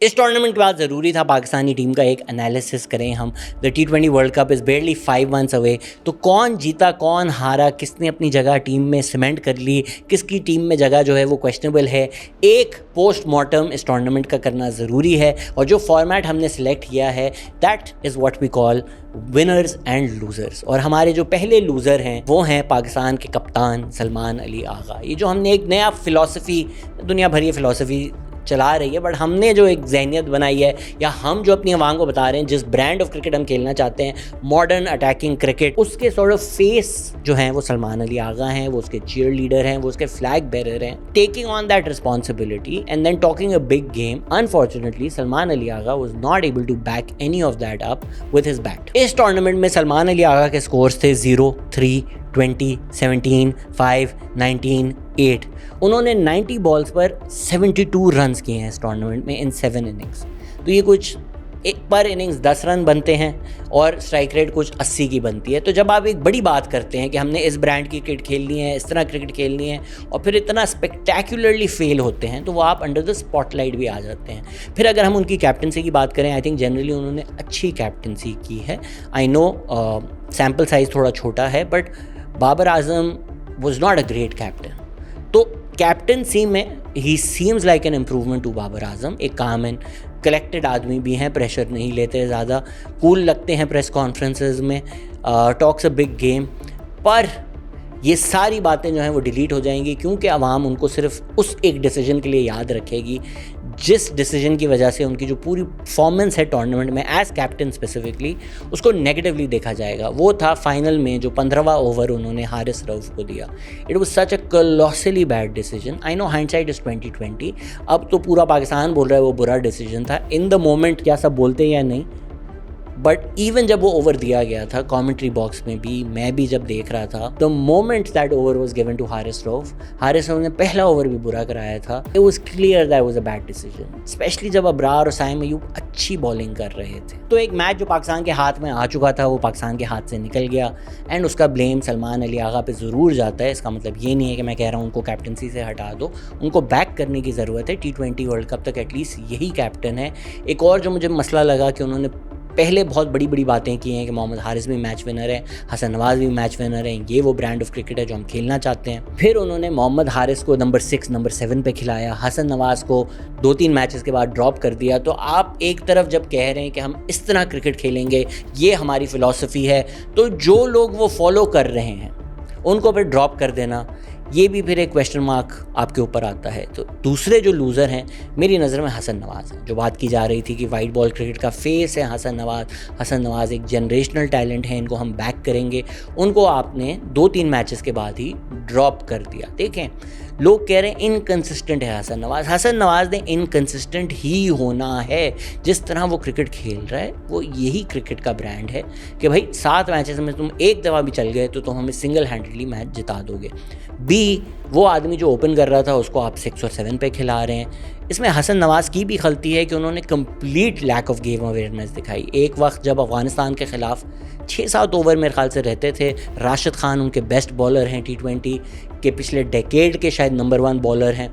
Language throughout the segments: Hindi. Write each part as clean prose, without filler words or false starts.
इस टूर्नामेंट के बाद ज़रूरी था पाकिस्तानी टीम का एक एनालिसिस करें हम। The T20 world cup is बेयरली 5 months away. तो कौन जीता कौन हारा, किसने अपनी जगह टीम में सीमेंट कर ली, किसकी टीम में जगह जो है वो क्वेश्चनेबल है, एक पोस्टमार्टम इस टूर्नामेंट का करना ज़रूरी है। और जो फॉर्मेट हमने सिलेक्ट किया है that is what we call winners and losers. और हमारे जो पहले लूज़र हैं वो हैं पाकिस्तान के कप्तान सलमान अली आगा। ये जो हमने एक नया फ़िलासफ़ी, दुनिया भर ये फ़िलासफ़ी चला रही है, बट हमने जो एक जहनियत बनाई है या हम जो अपनी आवाम को बता रहे हैं, जिस ब्रांड ऑफ क्रिकेट हम खेलना चाहते हैं, मॉडर्न अटैकिंग क्रिकेट, उसके सॉर्ट ऑफ फेस जो हैं वो सलमान अली आगा हैं, वो उसके चीयर लीडर हैं, वो उसके फ्लैग बेरर हैं, taking on that responsibility and then talking a big game. Unfortunately Salman Ali Agha was not able to back any of that up with his bat. इस टूर्नामेंट में सलमान अली आगा के स्कोर्स थे 0, 3, 20, 17, 5, 19, 8। उन्होंने 90 बॉल्स पर 72 रन्स किए हैं इस टूर्नामेंट में इन 7 इनिंग्स। तो ये कुछ पर इनिंग्स 10 रन बनते हैं और स्ट्राइक रेट कुछ 80 की बनती है। तो जब आप एक बड़ी बात करते हैं कि हमने इस ब्रांड की क्रिकेट खेलनी है, इस तरह क्रिकेट खेलनी है, और फिर इतना स्पेक्टैकुलरली फेल होते हैं, तो वो आप अंडर द स्पॉटलाइट भी आ जाते हैं। फिर अगर हम उनकी कैप्टनसी की बात करें, आई थिंक जनरली उन्होंने अच्छी कैप्टनसी की है। आई नो सैम्पल साइज़ थोड़ा छोटा है, but Babar Azam was not a great captain. तो कैप्टनसी में ही seems like an improvement to Babar Azam. एक काम एंड कलेक्टेड आदमी भी हैं, प्रेशर नहीं लेते ज़्यादा, कूल लगते हैं प्रेस कॉन्फ्रेंसेस में, टॉक्स अ बिग गेम। पर ये सारी बातें जो हैं वो डिलीट हो जाएंगी, क्योंकि आवाम उनको सिर्फ उस एक डिसीजन के लिए याद रखेगी जिस डिसीजन की वजह से उनकी जो पूरी परफॉर्मेंस है टूर्नामेंट में एज कैप्टन स्पेसिफिकली, उसको नेगेटिवली देखा जाएगा। वो था फाइनल में जो 15वां ओवर उन्होंने हारिस रऊफ को दिया। It was such a callously bad decision. I know hindsight is 2020, अब तो पूरा पाकिस्तान बोल रहा है वो बुरा डिसीजन था। इन द मोमेंट क्या सब बोलते हैं या नहीं, बट इवन जब वो ओवर दिया गया था कमेंट्री बॉक्स में भी, मैं भी जब देख रहा था, the moment that over was given to Haris Rauf ने पहला ओवर भी बुरा कराया था। It was clear that was a bad decision, specially जब अब्रार और साइम अयूब अच्छी बॉलिंग कर रहे थे। तो एक मैच जो पाकिस्तान के हाथ में आ चुका था वो पाकिस्तान के हाथ से निकल गया, एंड उसका ब्लेम सलमान अली आगा पे ज़रूर जाता है। इसका मतलब ये नहीं है कि मैं कह रहा हूँ उनको कैप्टनसी से हटा दो, उनको बैक करने की ज़रूरत है। T20 वर्ल्ड कप तक एटलीस्ट यही कैप्टन है। एक और जो मुझे मसला लगा कि उन्होंने पहले बहुत बड़ी बड़ी बातें की हैं कि मोहम्मद हारिस भी मैच विनर है, हसन नवाज़ भी मैच विनर है, ये वो ब्रांड ऑफ क्रिकेट है जो हम खेलना चाहते हैं। फिर उन्होंने मोहम्मद हारिस को नंबर 6, नंबर 7 पे खिलाया, हसन नवाज़ को 2-3 मैचेस के बाद ड्रॉप कर दिया। तो आप एक तरफ जब कह रहे हैं कि हम इस तरह क्रिकेट खेलेंगे, ये हमारी फ़िलासफ़ी है, तो जो लोग वो फॉलो कर रहे हैं उनको फिर ड्रॉप कर देना, ये भी फिर एक क्वेश्चन मार्क आपके ऊपर आता है। तो दूसरे जो लूज़र हैं मेरी नज़र में हसन नवाज़ हैं। जो बात की जा रही थी कि वाइट बॉल क्रिकेट का फेस है हसन नवाज़ एक जनरेशनल टैलेंट है, इनको हम बैक करेंगे, उनको आपने 2-3 मैचेस के बाद ही ड्रॉप कर दिया। देखें, लोग कह रहे हैं इनकंसिस्टेंट है हसन नवाज़ ने इनकंसिस्टेंट ही होना है। जिस तरह वो क्रिकेट खेल रहा है वो यही क्रिकेट का ब्रांड है कि भाई 7 मैचेस में तुम एक दफ़ा भी चल गए तो तुम हमें सिंगल हैंडेडली मैच जिता दोगे। वो आदमी जो ओपन कर रहा था उसको आप 6 और 7 पे खिला रहे हैं। इसमें हसन नवाज़ की भी गलती है कि उन्होंने complete lack of game awareness दिखाई। एक वक्त जब अफ़गानिस्तान के ख़िलाफ़ 6-7 ओवर मेरे ख्याल से रहते थे, राशिद खान उनके बेस्ट बॉलर हैं, T20 के पिछले डेकेड के शायद नंबर 1 बॉलर हैं,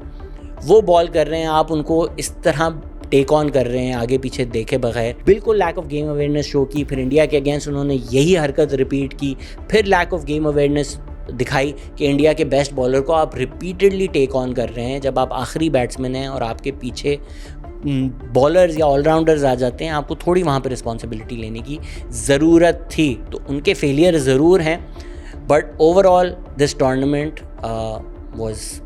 वो बॉल कर रहे हैं, आप उनको इस तरह टेक ऑन कर रहे हैं आगे पीछे देखे बगैर। बिल्कुल lack of game awareness show की। फिर इंडिया के अगेंस्ट उन्होंने यही हरकत रिपीट की, फिर लैक ऑफ गेम अवेयरनेस दिखाई कि इंडिया के बेस्ट बॉलर को आप रिपीटेडली टेक ऑन कर रहे हैं जब आप आखिरी बैट्समैन हैं और आपके पीछे बॉलर्स या ऑलराउंडर्स आ जाते हैं। आपको थोड़ी वहाँ पर रिस्पॉन्सिबिलिटी लेने की ज़रूरत थी। तो उनके फेलियर ज़रूर हैं, but overall this tournament was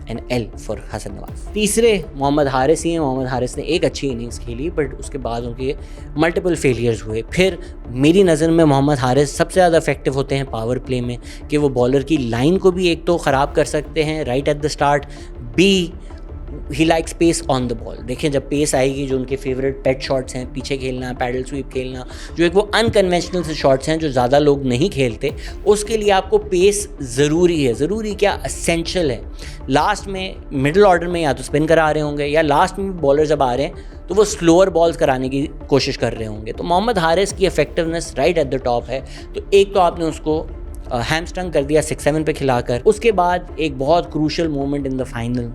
an L for Hasan Nawaz. तीसरे मोहम्मद हारिस ही हैं। मोहम्मद हारिस ने एक अच्छी इनिंग्स खेली, बट उसके बाद उनके मल्टीपल फेलियर्स हुए। फिर मेरी नज़र में मोहम्मद हारिस सबसे ज़्यादा इफेक्टिव होते हैं पावर प्ले में, कि वो बॉलर की लाइन को भी एक तो ख़राब कर सकते हैं right at the start, be he like space on the ball. देखें, जब पेस आएगी, जो उनके फेवरेट पेट शॉट्स हैं, पीछे खेलना, पैडल स्वीप खेलना, जो एक वो अनकन्वेंशनल से शॉट्स हैं जो ज़्यादा लोग नहीं खेलते, उसके लिए आपको पेस ज़रूरी है। ज़रूरी क्या, असेंशियल है। लास्ट में मिडिल ऑर्डर में या तो स्पिन करा रहे होंगे, या लास्ट में बॉलर जब आ रहे हैं तो वो स्लोअर बॉल्स कराने की कोशिश कर रहे होंगे। तो मोहम्मद हारिस की effectiveness right at the top है। तो एक तो आपने उसको हैमस्ट्रंग कर दिया 6-7 पे खिलाकर। उसके बाद एक बहुत crucial moment in the final,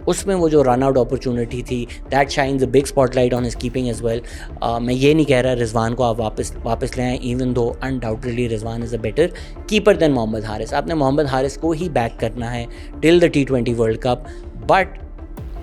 उसमें वो जो रन आउट अपॉर्चुनिटी थी, that shines a big spotlight on his keeping as well. मैं ये नहीं कह रहा रिजवान को आप वापस ले आएँ, even though undoubtedly Rizwan is a better keeper than Mohammad Haris. आपने मोहम्मद हारिस को ही बैक करना है till the T20 world cup, but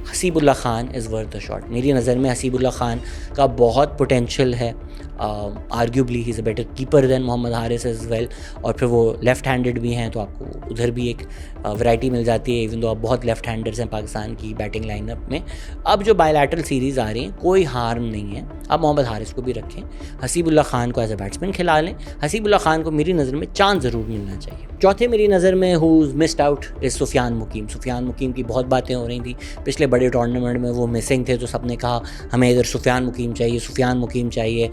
Haseebullah Khan is worth the shot. मेरी नज़र में हसीबुल्ला खान का बहुत पोटेंशियल है, arguably he is a better keeper than Mohammad Haris as well, और फिर वो लेफ़्ट हैंडेड भी हैं तो आपको उधर भी एक वैरायटी मिल जाती है, इवन दो आप बहुत लेफ़्ट हैंडर्स हैं पाकिस्तान की बैटिंग लाइनअप में। अब जो बायलैटरल सीरीज़ आ रही हैं कोई हार्म नहीं है, आप मोहम्मद हारिस को भी रखें, हसीबुल्ला खान को एज अ बैट्समैन खिला लें। हसीबुल्ला खान को मेरी नज़र में चांस ज़रूर मिलना चाहिए। चौथे मेरी नज़र में who's missed out is Sufiyan Muqeem. Sufiyan Muqeem की बहुत बातें हो रही थी पिछले बड़े टूर्नामेंट में, वो मिसिंग थे तो सबने कहा हमें इधर सुफियान मुकीम चाहिए, सुफियान मुकीम चाहिए।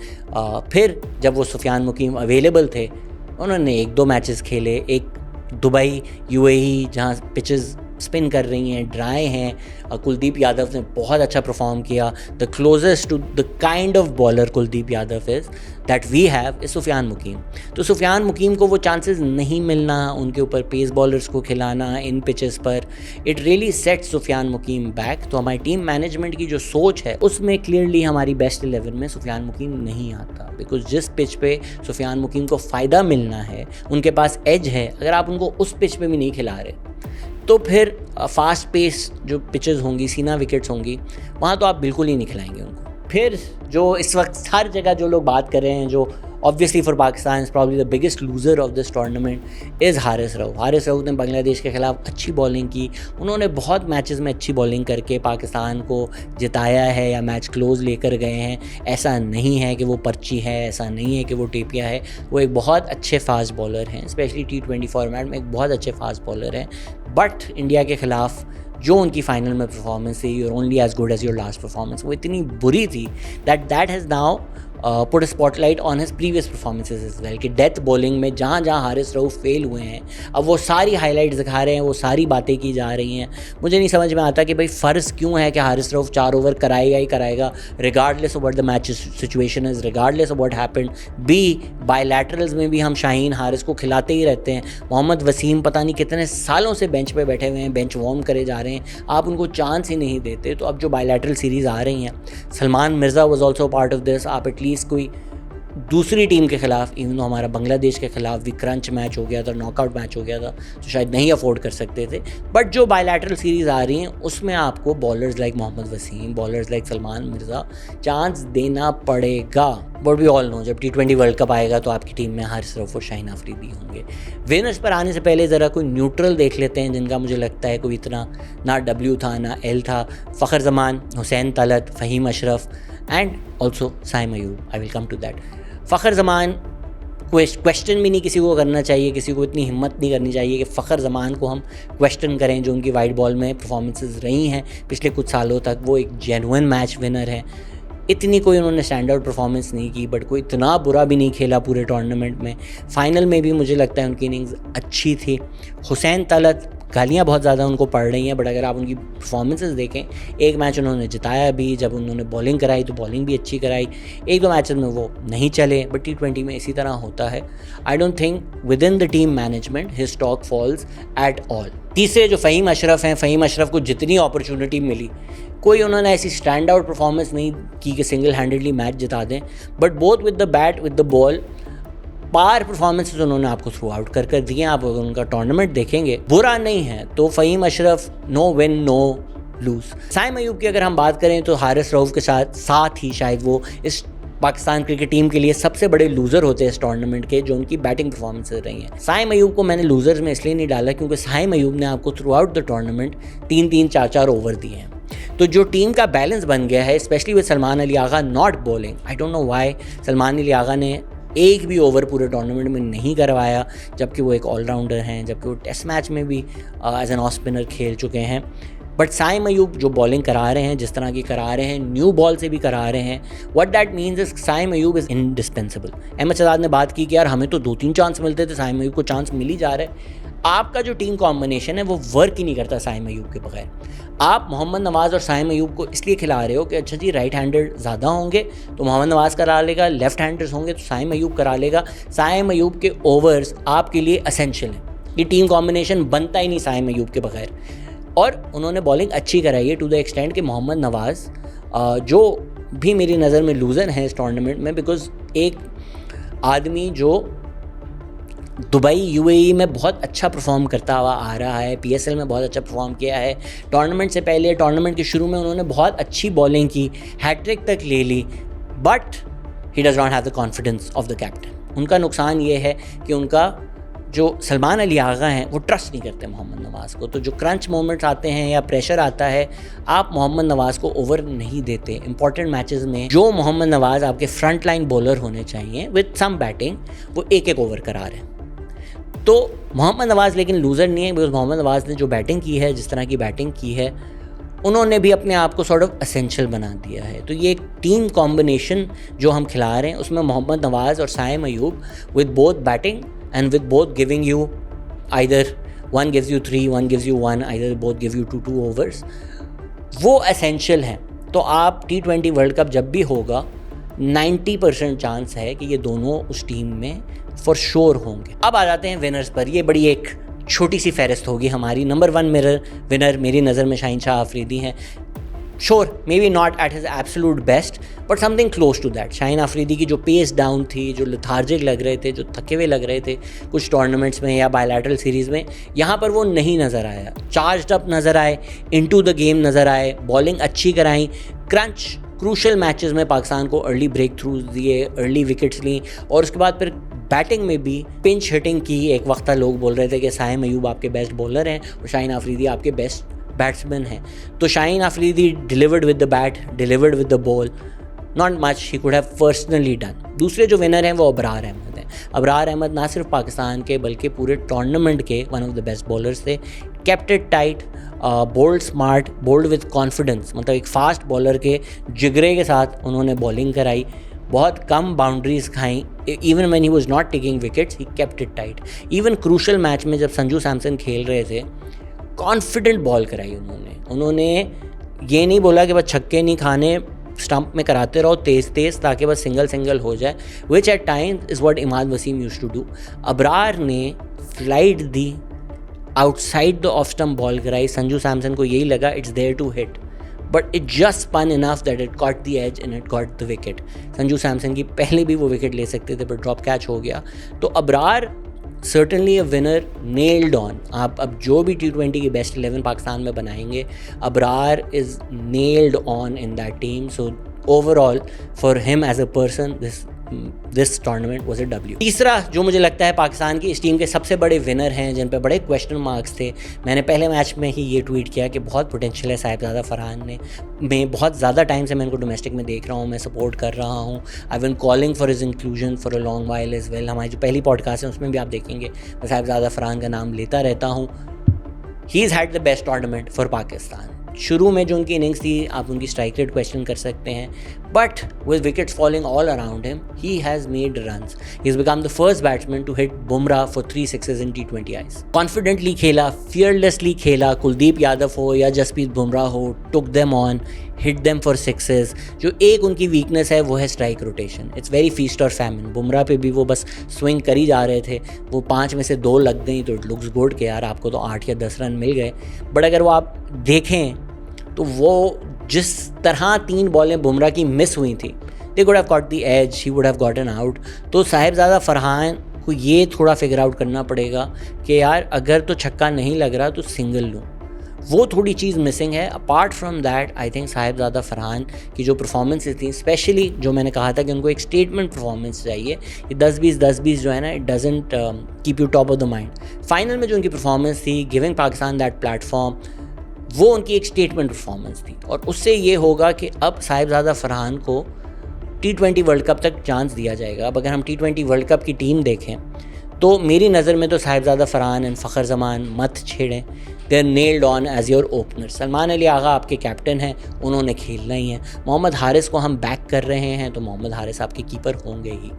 फिर जब वो सुफियान मुकीम अवेलेबल थे, उन्होंने 1-2 मैचेस खेले, एक दुबई UAE जहाँ पिचेस स्पिन कर रही हैं, ड्राई हैं, कुलदीप यादव ने बहुत अच्छा परफॉर्म किया। The closest to the kind of bowler Kuldeep Yadav is that we have is Sufiyan Muqeem. तो सुफियान मुकीम को वो चांसेस नहीं मिलना, उनके ऊपर पेस बॉलर्स को खिलाना इन पिचेस पर, it really set Sufiyan Muqeem back. तो हमारी टीम मैनेजमेंट की जो सोच है उसमें क्लियरली हमारी बेस्ट 11 में सुफियान मुकीम नहीं आता, बिकॉज जिस पिच पे सुफियान मुकीम को फ़ायदा मिलना है, उनके पास एज है, अगर आप उनको उस पिच पे भी नहीं खिला रहे तो फिर फास्ट पेस जो पिचेस होंगी, सीना विकेट्स होंगी, वहाँ तो आप बिल्कुल ही नहीं खिलाएंगे उनको। फिर जो इस वक्त हर जगह जो लोग बात कर रहे हैं, जो obviously for Pakistan is probably the biggest loser of this tournament is Haris Rauf. Haris Rauf ने बांग्लादेश के ख़िलाफ़ अच्छी बॉलिंग की, उन्होंने बहुत मैचेस में अच्छी बॉलिंग करके पाकिस्तान को जिताया है या मैच क्लोज लेकर गए हैं। ऐसा नहीं है कि वो पर्ची है, ऐसा नहीं है कि वो टेपिया है, वो एक बहुत अच्छे फास्ट बॉलर हैं, स्पेशली T20 फॉर्मेट में एक बहुत अच्छे फास्ट बॉलर हैं। बट इंडिया के ख़िलाफ़ जो उनकी फाइनल में परफॉर्मेंस थी, your only as good as your last performance, वो इतनी बुरी थी that has now put a spotlight on his previous performances as well, कि डेथ बॉलिंग में जहाँ जहाँ हारिस रऊफ़ फेल हुए हैं, अब वो सारी हाइलाइट्स दिखा रहे हैं, वो सारी बातें की जा रही हैं। मुझे नहीं समझ में आता कि भाई फ़र्ज़ क्यों है कि हारिस रऊफ़ 4 ओवर कराएगा ही कराएगा, regardless of what the match situation is, regardless of what happened. Bilaterals में भी हम शाहीन हारिस को खिलाते ही रहते हैं। मोहम्मद वसीम पता नहीं कितने सालों से बेंच पे बैठे हुए हैं, बेंच वार्म करे जा रहे हैं, आप उनको चांस ही नहीं देते। तो अब जो बायलैटरल सीरीज़ आ रही हैं, Salman Mirza was also part of this, आप एटलीस्ट कोई दूसरी टीम के ख़िलाफ़, इवन हमारा बांग्लादेश के ख़िलाफ़ भी क्रंच मैच हो गया था, नॉकआउट मैच हो गया था, तो शायद नहीं अफोर्ड कर सकते थे। बट जो बायलैटरल सीरीज़ आ रही हैं उसमें आपको bowlers like Mohammad Wasim, bowlers like Salman Mirza chance देना पड़ेगा। बट वी ऑल नो जब T20 वर्ल्ड कप आएगा तो आपकी टीम में हारिस रऊफ़ और शाहीन अफरीदी होंगे। विनर्स पर आने से पहले ज़रा कोई न्यूट्रल देख लेते हैं जिनका मुझे लगता है कोई इतना ना W था ना L था। Fakhar Zaman, Hussain Talat, Faheem Ashraf and also Saim Ayub. I will come to that. Fakhar Zaman question भी नहीं किसी को करना चाहिए, किसी को इतनी हिम्मत नहीं करनी चाहिए कि फ़खर जमान को हम क्वेश्चन करें, जो उनकी वाइट बॉल में परफॉर्मेंसेस रही हैं पिछले कुछ सालों तक। वो एक जेन्युइन मैच विनर है, इतनी कोई उन्होंने स्टैंड आउट परफॉर्मेंस नहीं की, बट कोई इतना बुरा भी नहीं खेला पूरे टूर्नामेंट में। फ़ाइनल में भी मुझे लगता है उनकी इनिंग्स अच्छी थी। हुसैन तलत, गालियाँ बहुत ज़्यादा उनको पड़ रही हैं, बट अगर आप उनकी परफॉर्मेंसेस देखें, एक मैच उन्होंने जिताया भी, जब उन्होंने बॉलिंग कराई तो बॉलिंग भी अच्छी कराई। 1-2 मैचेस में वो नहीं चले, बट T20 में इसी तरह होता है। I don't think within the team management his stock falls at all. तीसरे जो फ़हीम अशरफ हैं, फ़हीम अशरफ को जितनी अपॉर्चुनिटी मिली, कोई उन्होंने ऐसी स्टैंड आउट परफॉर्मेंस नहीं की कि सिंगल हैंडेडली मैच जिता दें, but both with the bat with the ball par performances उन्होंने आपको थ्रू आउट कर दिए। आप अगर उनका टूर्नामेंट देखेंगे, बुरा नहीं है। तो Faheem Ashraf no win no lose. Saim Ayub की अगर हम बात करें तो हारिस रऊफ़ के साथ ही शायद वो इस पाकिस्तान क्रिकेट टीम के लिए सबसे बड़े लूज़र होते हैं इस टूर्नामेंट के, जो उनकी बैटिंग परफॉर्मेंसेज रही हैं। साइम अयूब को मैंने लूज़र्स में इसलिए नहीं डाला क्योंकि साइम अयूब ने आपको through out the tournament 3-3, 4-4 over दिए हैं। तो जो टीम का बैलेंस बन गया है, specially with Salman Ali Agha not bowling, I don't know why Salman Ali Agha ने एक भी ओवर पूरे टूर्नामेंट में नहीं करवाया, जबकि वो एक ऑलराउंडर हैं, जबकि वो टेस्ट मैच में भी एज एन ऑफ स्पिनर खेल चुके हैं। बट साइम अयूब जो बॉलिंग करा रहे हैं, जिस तरह की करा रहे हैं, न्यू बॉल से भी करा रहे हैं, what that means is Saim Ayub is indispensable. Ahmed Shehzad ने बात की कि यार हमें तो 2-3 चांस मिलते थे, साइम अयूब को चांस मिल ही जा रहा है। आपका जो टीम कॉम्बिनेशन है वो वर्क ही नहीं करता साइम अयूब के बगैर। आप मोहम्मद नवाज़ और साइम अयूब को इसलिए खिला रहे हो कि अच्छा जी राइट हैंडर ज़्यादा होंगे तो मोहम्मद नवाज़ करा लेगा, लेफ़्ट हैंडर्स होंगे तो साइम अयूब करा लेगा। साइम अयूब के ओवर्स आपके लिए असेंशियल हैं, ये टीम कॉम्बिनेशन बनता ही नहीं साइम अयूब के बगैर। और उन्होंने बॉलिंग अच्छी कराई है टू द एक्सटेंट कि मोहम्मद नवाज़ जो भी मेरी नज़र में लूज़र हैं इस टूर्नामेंट में, बिकॉज़ एक आदमी जो दुबई यूएई में बहुत अच्छा परफॉर्म करता हुआ आ रहा है, पीएसएल में बहुत अच्छा परफॉर्म किया है, टूर्नामेंट से पहले टूर्नामेंट के शुरू में उन्होंने बहुत अच्छी बॉलिंग की, हैट्रिक तक ले ली, but he does not have the confidence of the captain. उनका नुकसान ये है कि उनका जो सलमान अली आगा हैं वो ट्रस्ट नहीं करते मोहम्मद नवाज़ को, तो जो क्रंच मोमेंट्स आते हैं या प्रेशर आता है, आप मोहम्मद नवाज़ को ओवर नहीं देते। इंपॉर्टेंट मैचेस में जो मोहम्मद नवाज़ आपके फ्रंट लाइन बॉलर होने चाहिए विद सम बैटिंग, वो एक एक ओवर करा रहे हैं। तो मोहम्मद नवाज़ लेकिन लूज़र नहीं है, बिकॉज मोहम्मद नवाज़ ने जो बैटिंग की है, जिस तरह की बैटिंग की है, उन्होंने भी अपने आप को सॉर्ट ऑफ एसेंशियल बना दिया है। तो ये एक टीम कॉम्बिनेशन जो हम खिला रहे हैं, उसमें मोहम्मद नवाज़ और Saim Ayub with both batting and with both giving you either one gives you 3, one gives you 1, either both give you 2 overs, वो एसेंशियल हैं। तो आप T20 वर्ल्ड कप जब भी होगा 90% चांस है कि ये दोनों उस टीम में फॉर श्योर होंगे। अब आ जाते हैं विनर्स पर। ये बड़ी एक छोटी सी फहरिस्त होगी हमारी। नंबर 1 विनर मेरी नज़र में शाहीन शाह आफरीदी हैं। Sure may be not at his absolute best, but something close to that. Shaheen Afridi की जो पेस डाउन थी, जो लथार्जिक लग रहे थे, जो थके हुए लग रहे थे कुछ टूर्नामेंट्स में या बायलैटरल सीरीज़ में, यहाँ पर वो नहीं नज़र आया। चार्ज्ड अप नज़र आए, इनटू द गेम नज़र आए, बॉलिंग अच्छी कराई, क्रंच क्रूशल मैचेस में पाकिस्तान को अर्ली ब्रेक थ्रूज दिए, अर्ली विकेट्स ली, और उसके बाद फिर बैटिंग में भी पिंच हिटिंग की। एक वक्त लोग बोल रहे थे कि साइम अयूब आपके बेस्ट बॉलर हैं और शाहीन आफरीदी आपके बेस्ट बैट्समैन हैं। तो Shaheen Afridi delivered with the bat, delivered with the ball, not much he could have personally done. दूसरे जो विनर हैं वो अबरार अहमद हैं। अबरार अहमद ना सिर्फ पाकिस्तान के बल्कि पूरे टूर्नामेंट के one of the best bowlers थे। Kept it tight, bold smart, bold with confidence, मतलब एक फास्ट बॉलर के जिगरे के साथ उन्होंने बॉलिंग कराई, बहुत कम बाउंड्रीज खाई। Even when he was not taking wickets, he kept it tight. Even crucial match में जब संजू सैमसन खेल रहे थे, कॉन्फिडेंट बॉल कराई उन्होंने ये नहीं बोला कि बस छक्के नहीं खाने, स्टंप में कराते रहो तेज़ तेज़ ताकि बस सिंगल हो जाए, which at times is what Imad Wasim used to do. Abrar ने फ्लाइट दी, outside the off stump ball कराई। संजू सैमसन को यही लगा it's there to hit, but it just spun enough that it caught the edge and it caught the wicket. Sanju Samson की पहले भी वो विकेट ले सकते थे, बट ड्रॉप कैच हो गया। तो Abrar certainly a winner, nailed on. आप अब जो भी T20 की बेस्ट 11 पाकिस्तान में बनाएंगे, Abrar is nailed on in that team. So overall for him as a person this tournament was a W. तीसरा जो मुझे लगता है पाकिस्तान की इस टीम के सबसे बड़े विनर हैं, जिन पे बड़े क्वेश्चन मार्क्स थे, मैंने पहले मैच में ही ये ट्वीट किया कि बहुत पोटेंशियल है साहिबजादा फरहान ने। मैं बहुत ज़्यादा टाइम से मैं इनको डोमेस्टिक में देख रहा हूँ, मैं सपोर्ट कर रहा हूँ। I been calling for his inclusion for a long while as well. हमारी जो पहली पॉडकास्ट है उसमें भी आप देखेंगे मैं साहिबजादा फरहान का नाम लेता रहता हूँ। He is had the best tournament for Pakistan. शुरू में जो उनकी इनिंग्स थी, आप उनकी स्ट्राइक रेट क्वेश्चन कर सकते हैं, but with wickets falling all around him, he has made runs. He has become the first batsman to hit Bumrah for 3 sixes in T20 Is. Confidently खेला, फियरलेसली खेला, कुलदीप यादव हो या जसप्रीत बुमराह हो, took them on, hit them for 6s। जो एक उनकी वीकनेस है वो है strike rotation. It's very feast और फैमिन। बुमराह पे भी वो बस स्विंग कर ही जा रहे थे, वो 5 में से 2 लग गई तो इट लुक्स गुड कि यार आपको तो 8 या 10 रन मिल गए। बट अगर वो आप देखें तो वो जिस तरह 3 बॉलें बुमराह की मिस हुई थी, they could have got the edge, he would have gotten out. तो साहिबजादा फरहान को ये थोड़ा फिगर आउट करना पड़ेगा कि यार अगर तो छक्का नहीं लग रहा तो सिंगल लूँ, वो थोड़ी चीज़ मिसिंग है। Apart from that I think Sahibzada Farhan की जो परफॉर्मेंसेस थी, स्पेशली जो मैंने कहा था कि उनको एक स्टेटमेंट परफॉर्मेंस चाहिए, ये 10-20 जो है ना, it doesn't keep you top of the mind. Final में जो उनकी परफॉर्मेंस थी, गिविंग पाकिस्तान दैट प्लेटफॉर्म, वो उनकी एक स्टेटमेंट परफॉर्मेंस थी। और उससे ये होगा कि अब साहिबजादा फरहान को T20 वर्ल्ड कप तक चांस दिया जाएगा। अब अगर हम T20 वर्ल्ड कप की टीम देखें तो मेरी नज़र में तो साहिबजादा फरहान एंड फ़खर जमान मत छेड़ें, they are nailed on as your opener. Salman Ali Agha आपके कैप्टन हैं, उन्होंने खेलना ही है। मोहम्मद हारिस को हम बैक कर रहे हैं तो मोहम्मद हारिस आपके कीपर होंगे ही।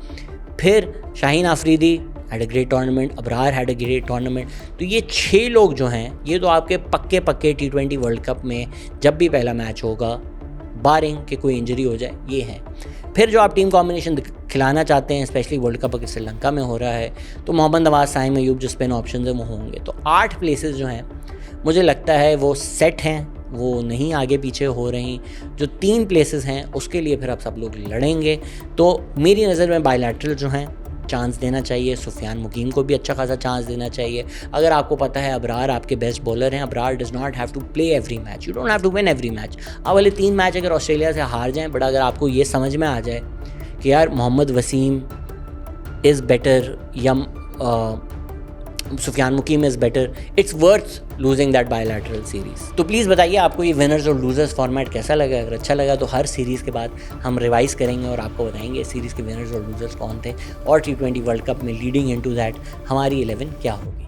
फिर Shaheen Afridi had a great tournament, Abrar had a great tournament. तो ये 6 लोग जो हैं, ये तो आपके पक्के T20 वर्ल्ड कप में जब भी पहला मैच होगा, बारिंग कि कोई इंजरी हो जाए, ये है। फिर जो आप टीम कॉम्बिनेशन खिलाना चाहते हैं, स्पेशली वर्ल्ड कप अगर श्रीलंका में हो रहा है, तो मोहम्मद नवाज़, साइम अयूब जो स्पिन ऑप्शन है वो होंगे। तो 8 प्लेसेस जो हैं मुझे लगता है वो सेट हैं, वो नहीं आगे पीछे हो रही। जो 3 प्लेसेस हैं उसके लिए फिर अब सब लोग लड़ेंगे। तो मेरी नज़र में बायलैटरल जो हैं चांस देना चाहिए, सुफियान मुकीम को भी अच्छा खासा चांस देना चाहिए। अगर आपको पता है अबरार आपके बेस्ट बॉलर हैं, Abrar does not have to play every match, you don't have to win every match. आप वाले 3 मैच अगर ऑस्ट्रेलिया से हार जाएं, बट अगर आपको ये समझ में आ जाए कि यार मोहम्मद वसीम इज़ बेटर या Sufiyan Muqeem is better, it's worth losing that bilateral series. तो प्लीज़ बताइए आपको ये विनर्स और लूजर्स फॉर्मेट कैसा लगा। अगर अच्छा लगा तो हर सीरीज़ के बाद हम रिवाइज़ करेंगे और आपको बताएंगे सीरीज़ के विनर्स और लूजर्स कौन थे और T20 वर्ल्ड कप में लीडिंग इनटू दैट हमारी 11 क्या होगी।